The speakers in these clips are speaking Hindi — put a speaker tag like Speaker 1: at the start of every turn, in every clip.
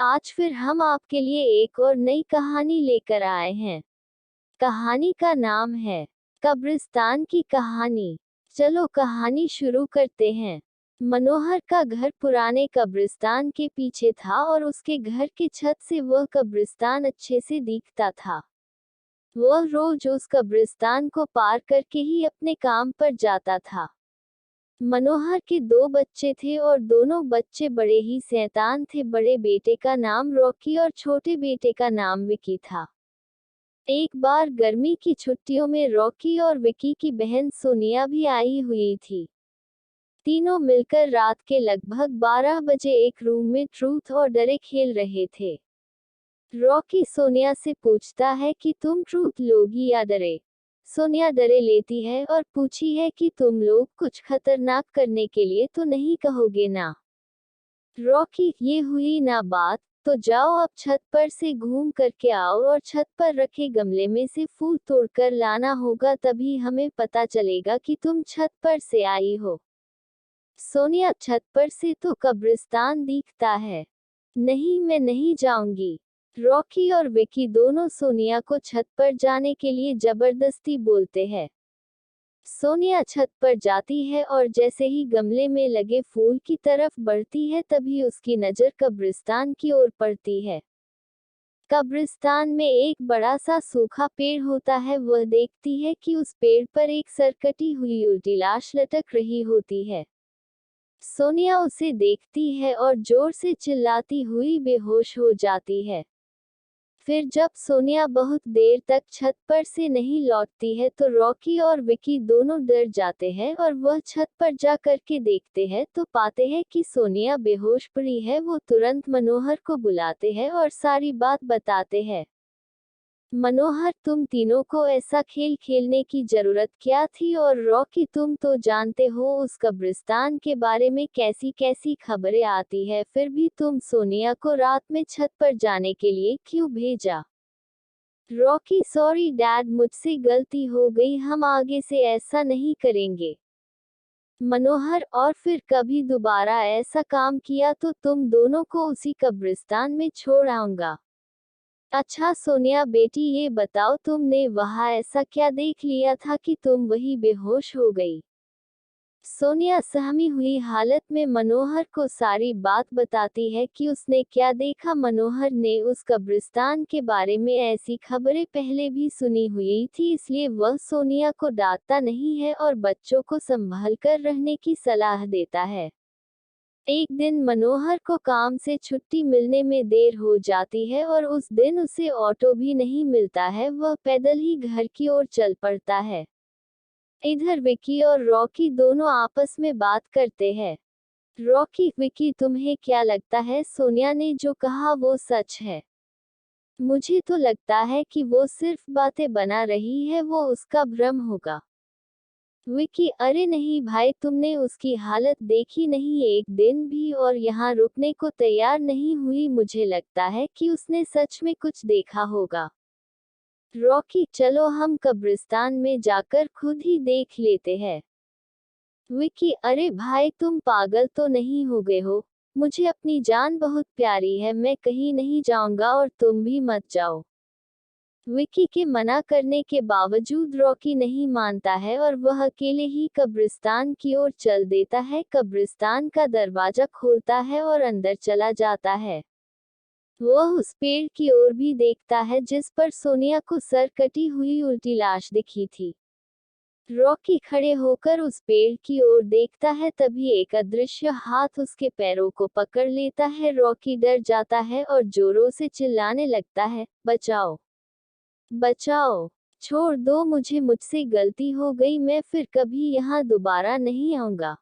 Speaker 1: आज फिर हम आपके लिए एक और नई कहानी लेकर आए हैं। कहानी का नाम है कब्रिस्तान की कहानी। चलो कहानी शुरू करते हैं। मनोहर का घर पुराने कब्रिस्तान के पीछे था और उसके घर की छत से वह कब्रिस्तान अच्छे से दिखता था। वह रोज उस कब्रिस्तान को पार करके ही अपने काम पर जाता था। मनोहर के दो बच्चे थे और दोनों बच्चे बड़े ही शैतान थे। बड़े बेटे का नाम रॉकी और छोटे बेटे का नाम विकी था। एक बार गर्मी की छुट्टियों में रॉकी और विकी की बहन सोनिया भी आई हुई थी। तीनों मिलकर रात के लगभग 12 बजे एक रूम में ट्रूथ और डरे खेल रहे थे। रॉकी सोनिया से पूछता है कि तुम ट्रूथ लोगी या डरे। सोनिया डरे लेती है और पूछी है कि तुम लोग कुछ खतरनाक करने के लिए तो नहीं कहोगे ना। रॉकी, ये हुई ना बात, तो जाओ अब छत पर से घूम करके आओ और छत पर रखे गमले में से फूल तोड़कर लाना होगा, तभी हमें पता चलेगा कि तुम छत पर से आई हो। सोनिया, छत पर से तो कब्रिस्तान दिखता है। नहीं, मैं नहीं जाऊंगी। रॉकी और विकी दोनों सोनिया को छत पर जाने के लिए जबरदस्ती बोलते हैं। सोनिया छत पर जाती है और जैसे ही गमले में लगे फूल की तरफ बढ़ती है तभी उसकी नज़र कब्रिस्तान की ओर पड़ती है। कब्रिस्तान में एक बड़ा सा सूखा पेड़ होता है। वह देखती है कि उस पेड़ पर एक सरकटी हुई उल्टी लाश लटक रही होती है। सोनिया उसे देखती है और जोर से चिल्लाती हुई बेहोश हो जाती है। फिर जब सोनिया बहुत देर तक छत पर से नहीं लौटती है तो रॉकी और विकी दोनों डर जाते हैं और वह छत पर जा करके देखते हैं तो पाते हैं कि सोनिया बेहोश पड़ी है। वो तुरंत मनोहर को बुलाते हैं और सारी बात बताते हैं। मनोहर, तुम तीनों को ऐसा खेल खेलने की जरूरत क्या थी? और रॉकी, तुम तो जानते हो उस कब्रिस्तान के बारे में कैसी कैसी खबरें आती है, फिर भी तुम सोनिया को रात में छत पर जाने के लिए क्यों भेजा? रॉकी, सॉरी डैड, मुझसे गलती हो गई, हम आगे से ऐसा नहीं करेंगे। मनोहर, और फिर कभी दोबारा ऐसा काम किया तो तुम दोनों को उसी कब्रिस्तान में छोड़ आऊंगा। अच्छा सोनिया बेटी, ये बताओ तुमने वहाँ ऐसा क्या देख लिया था कि तुम वही बेहोश हो गई? सोनिया सहमी हुई हालत में मनोहर को सारी बात बताती है कि उसने क्या देखा। मनोहर ने उस कब्रिस्तान के बारे में ऐसी खबरें पहले भी सुनी हुई थी, इसलिए वह सोनिया को डांटता नहीं है और बच्चों को संभल कर रहने की सलाह देता है। एक दिन मनोहर को काम से छुट्टी मिलने में देर हो जाती है और उस दिन उसे ऑटो भी नहीं मिलता है। वह पैदल ही घर की ओर चल पड़ता है। इधर विकी और रॉकी दोनों आपस में बात करते हैं। रॉकी, विकी, तुम्हें क्या लगता है सोनिया ने जो कहा वो सच है? मुझे तो लगता है कि वो सिर्फ बातें बना रही है, वो उसका भ्रम होगा। विकी, अरे नहीं भाई, तुमने उसकी हालत देखी नहीं, एक दिन भी और यहाँ रुकने को तैयार नहीं हुई। मुझे लगता है कि उसने सच में कुछ देखा होगा। रॉकी, चलो हम कब्रिस्तान में जाकर खुद ही देख लेते हैं। विकी, अरे भाई, तुम पागल तो नहीं हो गए हो? मुझे अपनी जान बहुत प्यारी है, मैं कहीं नहीं जाऊंगा और तुम भी मत जाओ। विकी के मना करने के बावजूद रॉकी नहीं मानता है और वह अकेले ही कब्रिस्तान की ओर चल देता है। कब्रिस्तान का दरवाजा खोलता है और अंदर चला जाता है। वह उस पेड़ की ओर भी देखता है जिस पर सोनिया को सर कटी हुई उल्टी लाश दिखी थी। रॉकी खड़े होकर उस पेड़ की ओर देखता है, तभी एक अदृश्य हाथ उसके पैरों को पकड़ लेता है। रॉकी डर जाता है और जोरों से चिल्लाने लगता है, बचाओ, बचाओ, छोड़ दो मुझे, मुझसे गलती हो गई, मैं फिर कभी यहाँ दोबारा नहीं आऊंगा।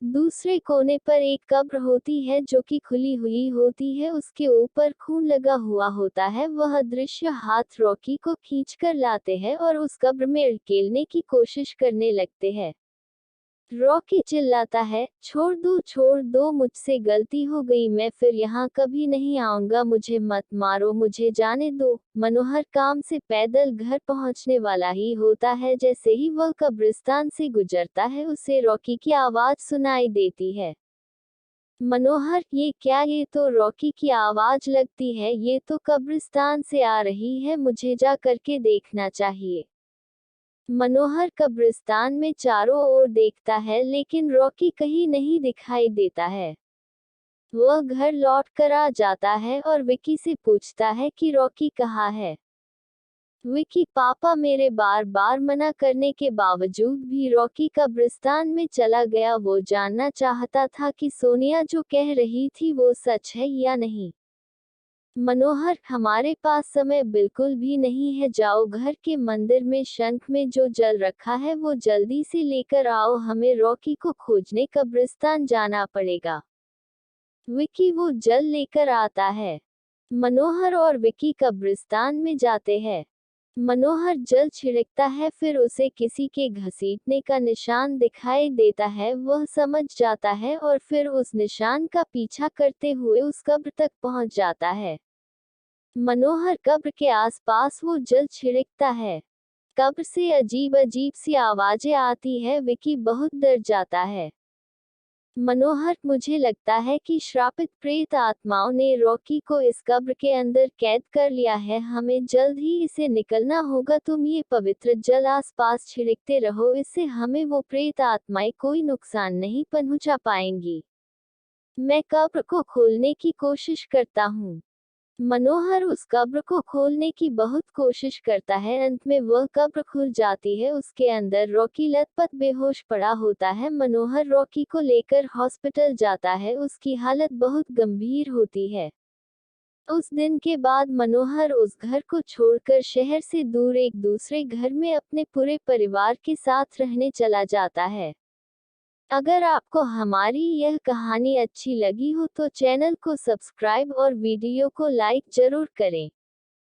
Speaker 1: दूसरे कोने पर एक कब्र होती है जो कि खुली हुई होती है, उसके ऊपर खून लगा हुआ होता है। वह दृश्य हाथ रॉकी को खींचकर लाते हैं और उस कब्र में उकेलने की कोशिश करने लगते हैं। रॉकी चिल्लाता है, छोड़ दो, मुझसे गलती हो गई, मैं फिर यहाँ कभी नहीं आऊंगा, मुझे मत मारो, मुझे जाने दो। मनोहर काम से पैदल घर पहुँचने वाला ही होता है। जैसे ही वह कब्रिस्तान से गुजरता है उसे रॉकी की आवाज सुनाई देती है। मनोहर, ये क्या? ये तो रॉकी की आवाज लगती है, ये तो कब्रिस्तान से आ रही है, मुझे जा करके देखना चाहिए। मनोहर कब्रिस्तान में चारों ओर देखता है लेकिन रॉकी कहीं नहीं दिखाई देता है। वह घर लौट कर आ जाता है और विकी से पूछता है कि रॉकी कहाँ है। विकी, पापा मेरे बार बार मना करने के बावजूद भी रॉकी कब्रिस्तान में चला गया। वो जानना चाहता था कि सोनिया जो कह रही थी वो सच है या नहीं। मनोहर, हमारे पास समय बिल्कुल भी नहीं है, जाओ घर के मंदिर में शंख में जो जल रखा है वो जल्दी से लेकर आओ, हमें रॉकी को खोजने कब्रिस्तान जाना पड़ेगा। विकी वो जल लेकर आता है। मनोहर और विकी कब्रिस्तान में जाते हैं। मनोहर जल छिड़कता है, फिर उसे किसी के घसीटने का निशान दिखाई देता है। वह समझ जाता है और फिर उस निशान का पीछा करते हुए उस कब्र तक पहुंच जाता है। मनोहर कब्र के आसपास वो जल छिड़कता है। कब्र से अजीब अजीब सी आवाजें आती है। विकी बहुत डर जाता है। मनोहर, मुझे लगता है कि श्रापित प्रेत आत्माओं ने रॉकी को इस कब्र के अंदर कैद कर लिया है, हमें जल्द ही इसे निकलना होगा। तुम ये पवित्र जल आसपास छिड़कते रहो, इससे हमें वो प्रेत आत्माएं कोई नुकसान नहीं पहुंचा पाएंगी। मैं कब्र को खोलने की कोशिश करता हूँ। मनोहर उस कब्र को खोलने की बहुत कोशिश करता है। अंत में वह कब्र खुल जाती है। उसके अंदर रॉकी लथपथ बेहोश पड़ा होता है। मनोहर रॉकी को लेकर हॉस्पिटल जाता है। उसकी हालत बहुत गंभीर होती है। उस दिन के बाद मनोहर उस घर को छोड़कर शहर से दूर एक दूसरे घर में अपने पूरे परिवार के साथ रहने चला जाता है। अगर आपको हमारी यह कहानी अच्छी लगी हो तो चैनल को सब्सक्राइब और वीडियो को लाइक जरूर करें।